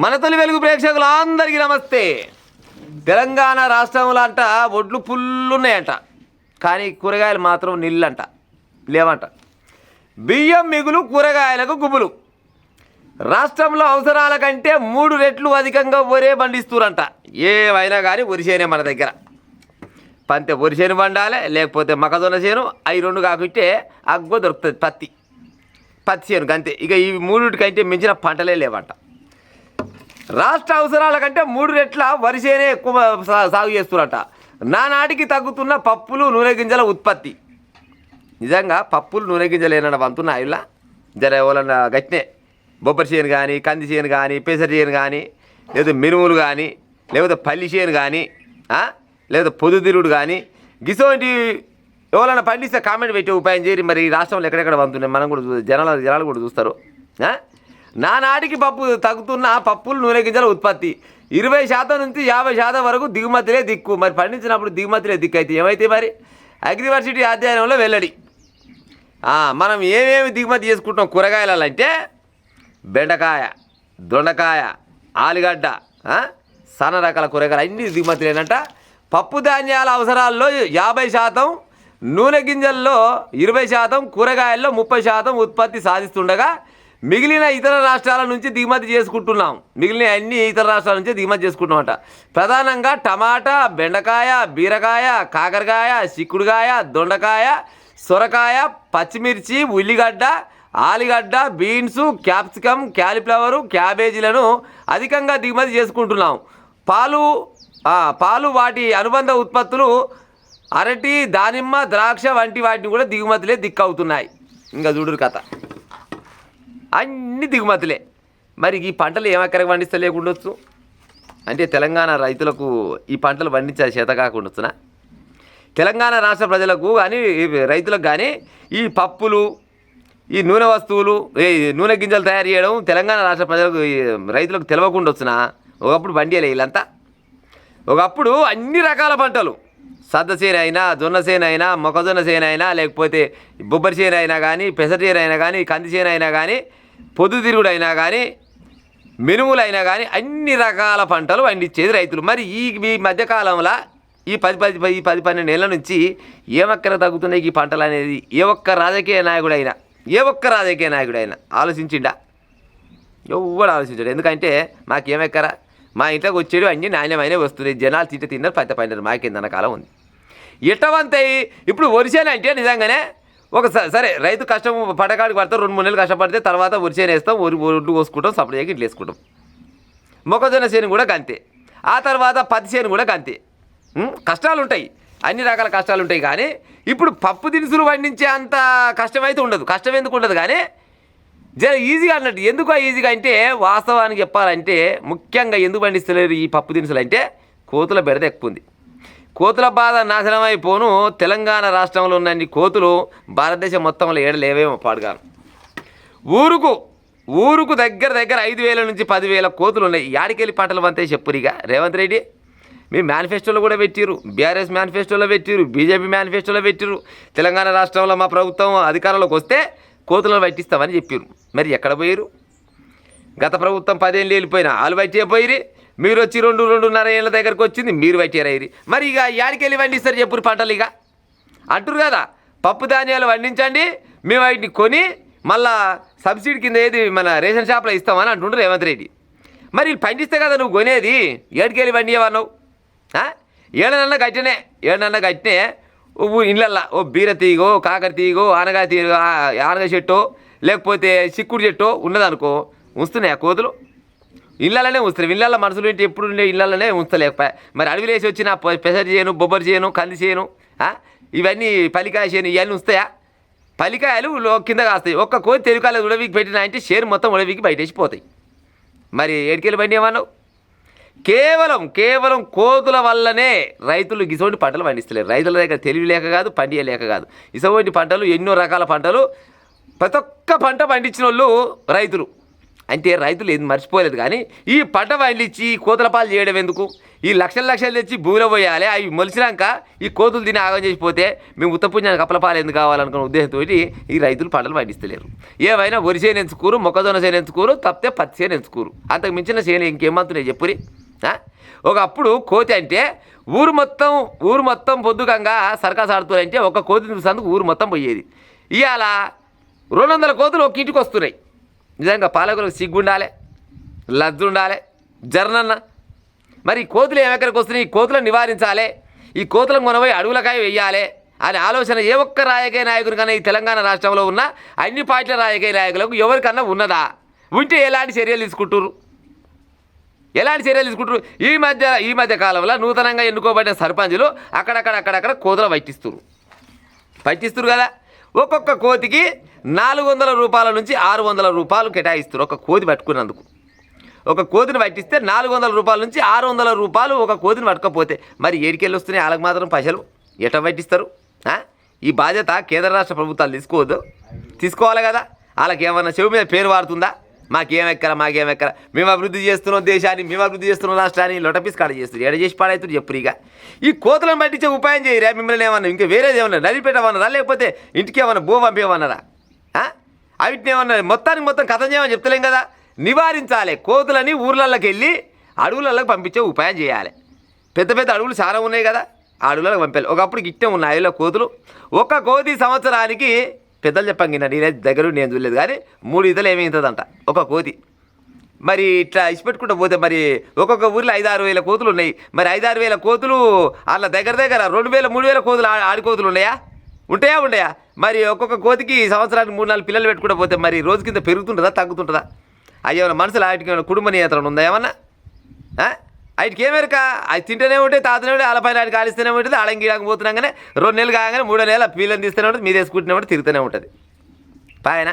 మన తొలి వెలుగు ప్రేక్షకులు అందరికీ నమస్తే. తెలంగాణ రాష్ట్రంలో అంట ఒడ్లు పుల్లున్నాయంట, కానీ కూరగాయలు మాత్రం నిల్లంట లేవంట. బియ్యం మిగులు, కూరగాయలకు గుబులు. రాష్ట్రంలో అవసరాల కంటే 3 రెట్లు అధికంగా వరే పండిస్తురంట. ఏమైనా కానీ వరిసేనే మన దగ్గర. పంతే వరిసేను పండాలి, లేకపోతే మొక్కజొన్న చేను. అవి 2 కాకుంటే అగ్గో దొరుకుతుంది పత్తి చేను అంతే. ఇక ఈ 3కంటే మించిన పంటలే లేవంట. రాష్ట్ర అవసరాల కంటే 3 రెట్ల వరిసేనే ఎక్కువ సాగు చేస్తున్నట. నానాటికి తగ్గుతున్న పప్పులు, నూనె గింజల ఉత్పత్తి. నిజంగా పప్పులు, నూనె గింజలు ఏమన్నా వంతున్నా ఇలా జర ఎవరన్నా గట్టినే బొబ్బరి చేను కానీ, కంది చేను కానీ, పెసరి చేను కానీ, లేకపోతే మినుములు కానీ, లేకపోతే పల్లి చేను కానీ, లేకపోతే పొద్దుతిరుగుడు కానీ, గిసోంటి ఎవరైనా పండిస్తే కామెంట్ పెట్టి ఉపాయం చేయరు. మరి ఈ రాష్ట్రంలో ఎక్కడెక్కడ వంతున్నాయి మనం కూడా జనాలు కూడా చూస్తారు. నానాటికి పప్పు తగ్గుతున్న పప్పులు, నూనె గింజల ఉత్పత్తి 20% నుంచి 50% వరకు దిగుమతులే దిక్కు. మరి పండించినప్పుడు దిగుమతులే దిక్కు అయితే ఏమైతే మరి అగ్రివర్సిటీ అధ్యయనంలో వెల్లడి. మనం ఏమేమి దిగుమతి చేసుకుంటాం కూరగాయలు అంటే బెండకాయ, దొండకాయ, ఆలుగడ్డ, సన్న రకాల కూరగాయలు అన్నీ దిగుమతులేనంట. పప్పు ధాన్యాల అవసరాల్లో 50%, నూనె గింజల్లో 20%, కూరగాయల్లో 30% ఉత్పత్తి సాధిస్తుండగా మిగిలిన ఇతర రాష్ట్రాల నుంచి దిగుమతి చేసుకుంటున్నాం. మిగిలిన అన్ని ఇతర రాష్ట్రాల నుంచి దిగుమతి చేసుకుంటున్నామంట. ప్రధానంగా టమాటా, బెండకాయ, బీరకాయ, కాకరకాయ, చిక్కుడుకాయ, దొండకాయ, సొరకాయ, పచ్చిమిర్చి, ఉల్లిగడ్డ, ఆలుగడ్డ, బీన్స్, క్యాప్సికమ్, క్యాలీఫ్లవరు, క్యాబేజీలను అధికంగా దిగుమతి చేసుకుంటున్నాం. పాలు వాటి అనుబంధ ఉత్పత్తులు అరటి, దానిమ్మ, ద్రాక్ష వంటి వాటిని కూడా దిగుమతులే దిక్కవుతున్నాయి. ఇంకా చూడురు కథ, అన్ని దిగుమతులే. మరి ఈ పంటలు ఏమక్కడికి పండిస్తలేకుండొచ్చు అంటే తెలంగాణ రైతులకు ఈ పంటలు పండించే చేత కాకుండొచ్చునా? తెలంగాణ రాష్ట్ర ప్రజలకు కానీ రైతులకు కానీ ఈ పప్పులు, ఈ నూనె వస్తువులు, నూనె గింజలు తయారు చేయడం తెలంగాణ రాష్ట్ర ప్రజలకు రైతులకు తెలియకుండొచ్చునా? ఒకప్పుడు పండియలే వీళ్ళంతా. ఒకప్పుడు అన్ని రకాల పంటలు సద్ద చేను అయినా, జొన్న చేను అయినా, మొక్కజొన్న చేను అయినా, లేకపోతే బొబ్బరి చేను అయినా కానీ, పెసరి చేను అయినా కానీ, కంది చేను అయినా కానీ, పొద్దుతిరుగుడు అయినా కానీ, మినుములు అయినా కానీ అన్ని రకాల పంటలు పండించేది రైతులు. మరి ఈ మధ్యకాలంలో ఈ 10-12 ఏళ్ళ నుంచి ఏమక్కర తగ్గుతున్నాయి ఈ పంటలు అనేది ఏ ఒక్క రాజకీయ నాయకుడైనా ఆలోచించిండా? ఎవడు ఆలోచించాడు? ఎందుకంటే మాకేమెక్కరా, మా ఇంట్లోకి వచ్చేడు అన్నీ నాణ్యమైన వస్తుంది, జనాలు తిన్నారు, పత్తి పండినారు, మాకేందన్న కాలం ఉంది. ఇట్టవంతాయి. ఇప్పుడు వరిసేను అంటే నిజంగానే సరే రైతు కష్టం పడకాడికి పడతాం, 2-3 నెలలు కష్టపడితే తర్వాత వరిసేను వేస్తాం, ఒడ్లు కోసుకుంటాం, సపరేట్గా ఇట్లా వేసుకుంటాం. మొక్కజొన్న చేను కూడా గంతే, ఆ తర్వాత పత్తి చేను కూడా గంతే. కష్టాలు ఉంటాయి, అన్ని రకాల కష్టాలు ఉంటాయి. కానీ ఇప్పుడు పప్పు దినుసులు పండించే అంత కష్టమైతే ఉండదు. కష్టం ఎందుకు ఉండదు కానీ జర ఈజీగా అన్నట్టు. ఎందుకు ఈజీగా అంటే వాస్తవానికి చెప్పాలంటే ముఖ్యంగా ఎందుకు పండిస్తలేరు ఈ పప్పు దినుసులు అంటే కోతుల బెడద ఎక్కువ ఉంది. కోతుల బాధ నాశనం అయిపోను. తెలంగాణ రాష్ట్రంలో ఉన్న కోతులు భారతదేశం మొత్తంలో ఏడలేవేమో పాడుగాను. ఊరుకు దగ్గర 5,000 నుంచి 10,000 కోతులు ఉన్నాయి. యాడికెళ్ళి పంటలు పంతాయి చెప్పురిగా రేవంత్ రెడ్డి? మీ మేనిఫెస్టోలో కూడా పెట్టిరు, బీఆర్ఎస్ మేనిఫెస్టోలో పెట్టిరు, బీజేపీ మేనిఫెస్టోలో పెట్టిరు. తెలంగాణ రాష్ట్రంలో మా ప్రభుత్వం అధికారంలోకి వస్తే కోతులను పట్టిస్తామని చెప్పారు. మరి ఎక్కడ పోయారు? గత ప్రభుత్వం 10 ఏళ్ళు వెళ్ళిపోయినా వాళ్ళు పట్టే పోయిరి. మీరు వచ్చి 2-2.5 ఏళ్ళ దగ్గరకు వచ్చింది, మీరు పట్టారయ్యి. మరి ఇక యాడికెళ్ళి పండిస్తారు చెప్పురు పంటలు? ఇక అంటారు కదా, పప్పు ధాన్యాలు పండించండి, మేము వాటిని కొని మళ్ళా సబ్సిడీ కింద ఏది మన రేషన్ షాప్లో ఇస్తామని అంటుండ్రు రేవంత్ రెడ్డి. మరి పండిస్తే కదా నువ్వు కొనేది, ఏడికెళ్ళి పండియవన్నావు? ఏడనన్నా గట్టినే ఇళ్ళల్లో ఓ బీర తీగో, కాకర తీగో, ఆనగ చెట్టో, లేకపోతే చిక్కుడు చెట్టో ఉన్నదనుకో, ఉంచుతున్నాయి ఆ కోతులు. ఇళ్ళలోనే ఉంచుతారు. ఇళ్ళల్లో మనుషులు ఏంటి ఎప్పుడు ఉండే ఇళ్ళలోనే ఉంచలేకపోయా. మరి అడవిలో వేసి వచ్చిన పెసరి చేయను, బొబ్బరి చేయను, కంది చేయను, ఇవన్నీ పల్లికాయ చేయను, ఇవన్నీ ఉంచుతాయా? పల్లికాయలు కింద కాస్తాయి. ఒక్క కోతి తెలుకాయలు ఉడవికి పెట్టినా అంటే షేరు మొత్తం ఉడవికి బయటేసిపోతాయి. మరి ఏడికెళ్ళి బండి ఏమన్నావు? కేవలం కోతుల వల్లనే రైతులు ఇటువంటి పంటలు పండిస్తలేరు. రైతుల దగ్గర తెలివి లేక కాదు, పండియలేక కాదు. ఇటువంటి పంటలు, ఎన్నో రకాల పంటలు, ప్రతి ఒక్క పంట పండించిన వాళ్ళు రైతులు. అంటే రైతులు ఏది మర్చిపోలేదు కానీ ఈ పంట పండించి కోతుల పాలు చేయడం ఎందుకు? ఈ లక్షలు లక్షలు తెచ్చి భూమిలో పోయాలి, అవి మొలిచినాక ఈ కోతులు తిని ఆగం చేసిపోతే మేము ఉత్తపుణ్యానికి కప్పల పాలు ఎందుకు కావాలనుకున్న ఉద్దేశంతో ఈ రైతులు పంటలు పండిస్తలేరు. ఏవైనా వరి చేను ఎంచుకోరు, మొక్కజొన్న చేను ఎంచుకోరు, తప్పితే పత్తి చేను ఎంచుకోరు. అంతకు మించిన చేను ఇంకేమంతున్నాయి చెప్పురి. ఒకప్పుడు కోతి అంటే ఊరు మొత్తం పొద్దుకంగా సర్కస్ ఆడుతున్నాయంటే ఒక కోతి చూసేందుకు ఊరు మొత్తం పోయేది. ఇవాళ 200 కోతులు ఒక ఇంటికి వస్తున్నాయి. నిజంగా పాలకులకు సిగ్గుండాలి, లజ్జ ఉండాలి జర్నన్న. మరి ఈ కోతులు ఏమెక్కడికి వస్తున్నాయి? ఈ కోతులను నివారించాలి, ఈ కోతులను కొనబోయి అడవులకాయ వెయ్యాలి అనే ఆలోచన ఏ ఒక్క రాజకీయ నాయకునికన్నా ఈ తెలంగాణ రాష్ట్రంలో ఉన్న అన్ని పార్టీల రాజకీయ నాయకులకు ఎవరికన్నా ఉన్నదా? ఉంటే ఎలాంటి చర్యలు తీసుకుంటారు? ఈ మధ్య కాలంలో నూతనంగా ఎన్నుకోబడిన సర్పంచులు అక్కడక్కడ కోతులు పట్టిస్తారు కదా. ఒక్కొక్క కోతికి 400 రూపాయల నుంచి 600 రూపాయలు కేటాయిస్తారు ఒక కోతి పట్టుకున్నందుకు. ఒక కోతిని పట్టిస్తే 400 రూపాయల నుంచి 600 రూపాయలు ఒక కోతిని పట్టుకపోతే మరి ఏడికెళ్ళి వస్తున్నాయి వాళ్ళకి మాత్రం పైసలు ఎట్లా పట్టిస్తారు? ఈ బాధ్యత కేంద్ర రాష్ట్ర ప్రభుత్వాలు తీసుకోవాలి కదా. వాళ్ళకి ఏమన్నా చెవి మీద పేరు వాడుతుందా? మాకేమెక్కరా మేము అభివృద్ధి చేస్తున్నాం దేశాన్ని, మేము అభివృద్ధి చేస్తున్నాం రాష్ట్రాన్ని లొటపీస్ కాడ చేస్తారు. ఎడ చేసి పాడవుతుంది చెప్పు. ఇక ఈ కోతులను పట్టించే ఉపాయం చేయరా? మిమ్మల్ని ఏమన్నా ఇంకా వేరేది ఏమన్నా నలిపెట్టమన్నారా? లేకపోతే ఇంటికి ఏమన్నా భూ పంపేమన్నారా? వీటిని ఏమన్నా మొత్తం కథం చేయమని చెప్తలేం కదా. నివారించాలి. కోతులని ఊర్లలోకి వెళ్ళి అడవులలోకి పంపించే ఉపాయం చేయాలి. పెద్ద అడవులు చాలా ఉన్నాయి కదా, ఆ అడవులకు పంపాలి. ఒకప్పుడు గిట్టే ఉన్నాయి అడవిలో కోతులు. ఒక కోతి సంవత్సరానికి పెద్దలు చెప్పండి, నేనే దగ్గర నేను చూడలేదు కానీ 3 ఈతలు ఏమవుతుందంట ఒక కోతి. మరి ఇట్లా ఇచ్చిపెట్టుకుంటూ పోతే మరి ఒక్కొక్క ఊర్లో 5-6 వేల కోతులు ఉన్నాయి. మరి 5-6 వేల కోతులు అలా దగ్గర 2,000-3,000 కోతులు ఆడి కోతులు ఉంటాయా? మరి ఒక్కొక్క కోతికి సంవత్సరానికి 3-4 పిల్లలు పెట్టుకుంటూ పోతే మరి రోజు కింద పెరుగుతుంటుందా తగ్గుతుంటుందా? అయ్యేమన్నా మనసులో వాటికి ఏమైనా కుటుంబ నియంత్రణ ఉందా ఏమన్నా? వాటికి ఏమేరక అవి తింటూనే ఉంటాయి, తాతనే ఉంటాయి, అలపైన వాటికి కాలిస్తూనే ఉంటుంది. అడంగిడానికి పోతున్నాగానే 2 నెలలు కాగానే 3వ నెల పిల్లలు తీస్తూనే ఉంటుంది, మీద వేసుకుంటూనే ఉంటుంది, తిరుగుతూనే ఉంటుంది. పైన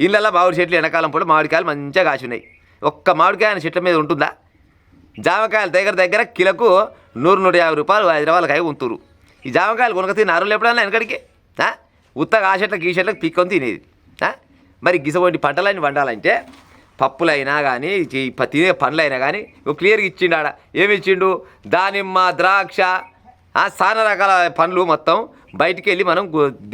ఇళ్ళల్లో మామిడి చెట్లు ఎండాకాలం పూట మామిడికాయలు మంచిగా కాసి ఉన్నాయి. ఒక్క మామిడికాయ చెట్ల మీద ఉంటుందా? జామకాయలు దగ్గర కిలకు 100-150 రూపాయలు హైదరాబాద్కి అయి ఉంటురు. ఈ జామకాయలు కొనక తిని అరువులు ఎప్పుడన్నా వెనకడికి ఉత్తగా ఆ చెట్లకు ఈ చెట్లకు పీక్కొని తినేది. మరి గిసవంటి పంటలన్నీ వండాలంటే పప్పులైనా కానీ తినే పండ్లైనా కానీ క్లియర్గా ఇచ్చిండు. ఆడ ఏమి ఇచ్చిండు? దానిమ్మ, ద్రాక్ష, చాలా రకాల పండ్లు మొత్తం బయటికి వెళ్ళి మనం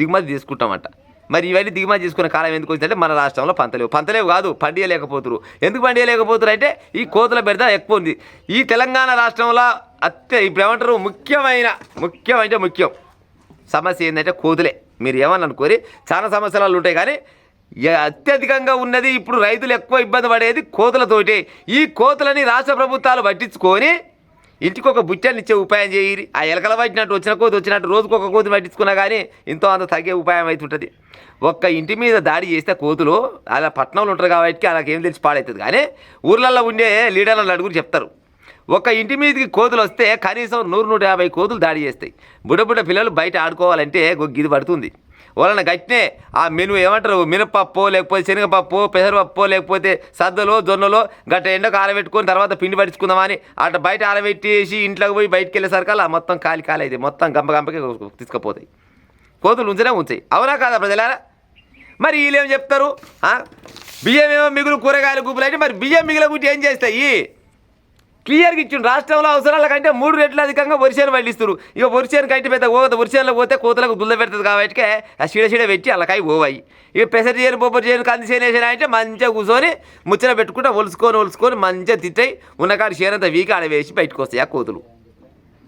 దిగుమతి తీసుకుంటామంట. మరి ఇవన్నీ దిగుమతి చేసుకునే కాలం ఎందుకు వచ్చిందంటే మన రాష్ట్రంలో పంతలేవు కాదు, పండియలేకపోతురు. ఎందుకు పండియలేకపోతురు అంటే ఈ కోతుల బెడద ఎక్కువ ఉంది. ఈ తెలంగాణ రాష్ట్రంలో ఇప్పుడు ఏమంటారు ముఖ్యం సమస్య ఏంటంటే కోతులే. మీరు ఏమని అనుకోరి చాలా సమస్యలు ఉంటాయి కానీ అత్యధికంగా ఉన్నది ఇప్పుడు రైతులు ఎక్కువ ఇబ్బంది పడేది కోతులతోటి. ఈ కోతులని రాష్ట్ర ప్రభుత్వాలు పట్టించుకొని ఇంటికి ఒక బుట్టని ఇచ్చే ఉపాయం చేయరు. ఆ ఎలకల పట్టినట్టు వచ్చినట్టు రోజుకొక కోతిని పట్టించుకున్నా కానీ ఎంతో అంత తగ్గే ఉపాయం అవుతుంటుంది. ఒక్క ఇంటి మీద దాడి చేస్తే కోతులు అలా పట్టణంలో ఉంటారు కాబట్టి అలాగ ఏం తెలిసి పాడవుతుంది. కానీ ఊర్లలో ఉండే లీడర్ల అడుగురు చెప్తారు, ఒక్క ఇంటి మీదకి కోతులు వస్తే కనీసం 100-150 కోతులు దాడి చేస్తాయి. బుడ్డ పిల్లలు బయట ఆడుకోవాలంటే గిది పడుతుంది. వాళ్ళని గట్టినే ఆ ఏమంటారు మినపప్పు లేకపోతే శనగపప్పు, పెసరపప్పు లేకపోతే సద్దలో జొన్నలో గట్ట ఎండకు ఆరబెట్టుకొని తర్వాత పిండి పట్టించుకుందామని అట్లా బయట ఆరబెట్టేసి ఇంట్లోకి పోయి బయటికి వెళ్ళేసరికల్లా మొత్తం కాలి అవుతాయి, మొత్తం గంపకి తీసుకుపోతాయి. కోతులు ఉంచాయి. అవునా కాదా ప్రజలారా? మరి వీళ్ళేం చెప్తారు? బియ్యం ఏమో మిగులు కూరగాయల గుంపులు అంటే మరి బియ్యం మిగిలిన ఏం చేస్తాయి? క్లియర్గా ఇచ్చిండు. రాష్ట్రంలో అవసరాల కంటే 3 రెట్లు అధికంగా వరిసేను పండిస్తారు. ఇక వరిసేను కంటే పెద్ద వరిసేనులో పోతే కోతులకు దుల్ల పెడుతుంది కాబట్టి ఆ చీడ పెట్టి అల్లకాయ పోవాయి. ఇక పెసర చేయను, బొబ్బరి చేయను, కంది చేను వేసినా అంటే మంచిగా కూర్చొని ముచ్చట పెట్టుకుంటే ఒలుసుకొని మంచిగా తిట్టాయి ఉన్నకాడి చేనంతా వీకి ఆడవేసి బయటకు వస్తాయి ఆ కోతులు.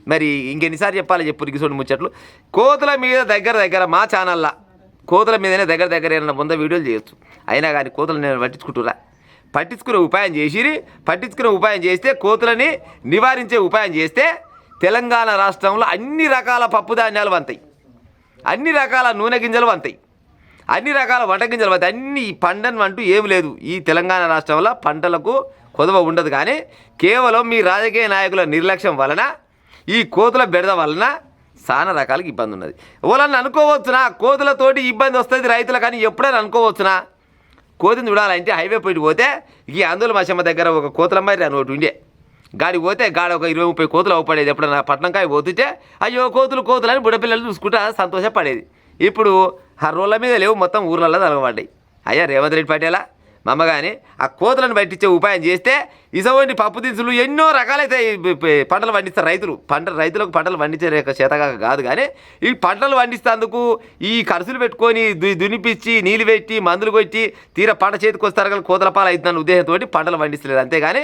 మరి ఇంకెన్నిసార్లు చెప్పాలి చెప్పు రిగిసోని ముచ్చట్లు. కోతుల మీద దగ్గర మా ఛానల్లో కోతుల మీదనే దగ్గర ఏమన్నా ముందు వీడియోలు చేయొచ్చు. అయినా కానీ కోతులు నేను పట్టించుకునే ఉపాయం చేస్తే కోతులని నివారించే ఉపాయం చేస్తే తెలంగాణ రాష్ట్రంలో అన్ని రకాల పప్పు ధాన్యాలు వంతాయి, అన్ని రకాల నూనె గింజలు వంతాయి, అన్ని రకాల వంట గింజలు వంతాయి. అన్ని పంటను అంటూ ఏమి లేదు. ఈ తెలంగాణ రాష్ట్రంలో పంటలకు కొదవ ఉండదు. కానీ కేవలం మీ రాజకీయ నాయకుల నిర్లక్ష్యం వలన ఈ కోతుల బెడద వలన చాలా రకాలకు ఇబ్బంది ఉన్నది. వాళ్ళని అనుకోవచ్చునా కోతులతోటి ఇబ్బంది వస్తుంది రైతులు, కానీ ఎప్పుడైనా అనుకోవచ్చునా? కోతిని చూడాలంటే హైవే పోతే ఈ ఆందోళన మశమ్మ దగ్గర ఒక కోతుల మరి అని ఒకటి ఉండే గాడి పోతే ఒక 20-30 కోతులు అవపడేది. ఎప్పుడన్నా పట్నంకాయ పోతుంటే అయ్యో కోతులు అని బుడపిల్లలు చూసుకుంటా సంతోషపడేది. ఇప్పుడు ఆ రోళ్ళ మీద లేవు, మొత్తం ఊర్లలో తలగబడ్డాయి. అయ్యా రేవంత్ రెడ్డి పటేలా మా అమ్మ కానీ ఆ కోతలను పట్టించే ఉపాయం చేస్తే ఇసవంటి పప్పు దినుసులు ఎన్నో రకాలైతే పంటలు పండిస్తారు రైతులకు పంటలు పండించే చేతగా కాదు కానీ ఈ పంటలు పండిస్తేందుకు ఈ ఖర్చులు పెట్టుకొని దునిపించి నీళ్ళు పెట్టి మందులు కొట్టి తీర పంట చేతికి వస్తారు కానీ కోతల పాలు అవుతుందన్న ఉద్దేశంతో పంటలు పండిస్తలేదు. అంతేగాని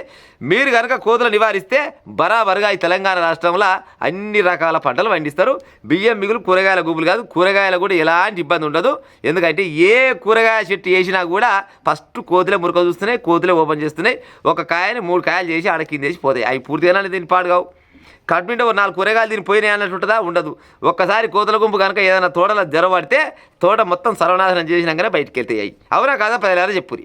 మీరు కనుక కోతలు నివారిస్తే బరాబరుగా ఈ తెలంగాణ రాష్ట్రంలో అన్ని రకాల పంటలు పండిస్తారు. బియ్యం మిగులు కూరగాయల గుబులు కాదు, కూరగాయలు కూడా ఎలాంటి ఇబ్బంది ఉండదు. ఎందుకంటే ఏ కూరగాయ చెట్టు వేసినా కూడా ఫస్ట్ కోతులే మురక చూస్తున్నాయి, కోతులే ఓపెన్ చేస్తున్నాయి. ఒక కాయని 3 కాయలు చేసి ఆడ కింద వేసి పోతాయి. అవి పూర్తిగా దీన్ని పాడుగావు. కడుపుంటే 4 కూరగాయలు దీన్ని పోయినాయి అన్నట్టు ఉంటుందా? ఉండదు. ఒక్కసారి కోతుల గుంపు కనుక ఏదైనా తోటలో జరబడితే తోట మొత్తం సర్వనాశనం చేసినాకనే బయటికి వెళ్తాయి. అవునా కాదా? 10 చెప్పురి.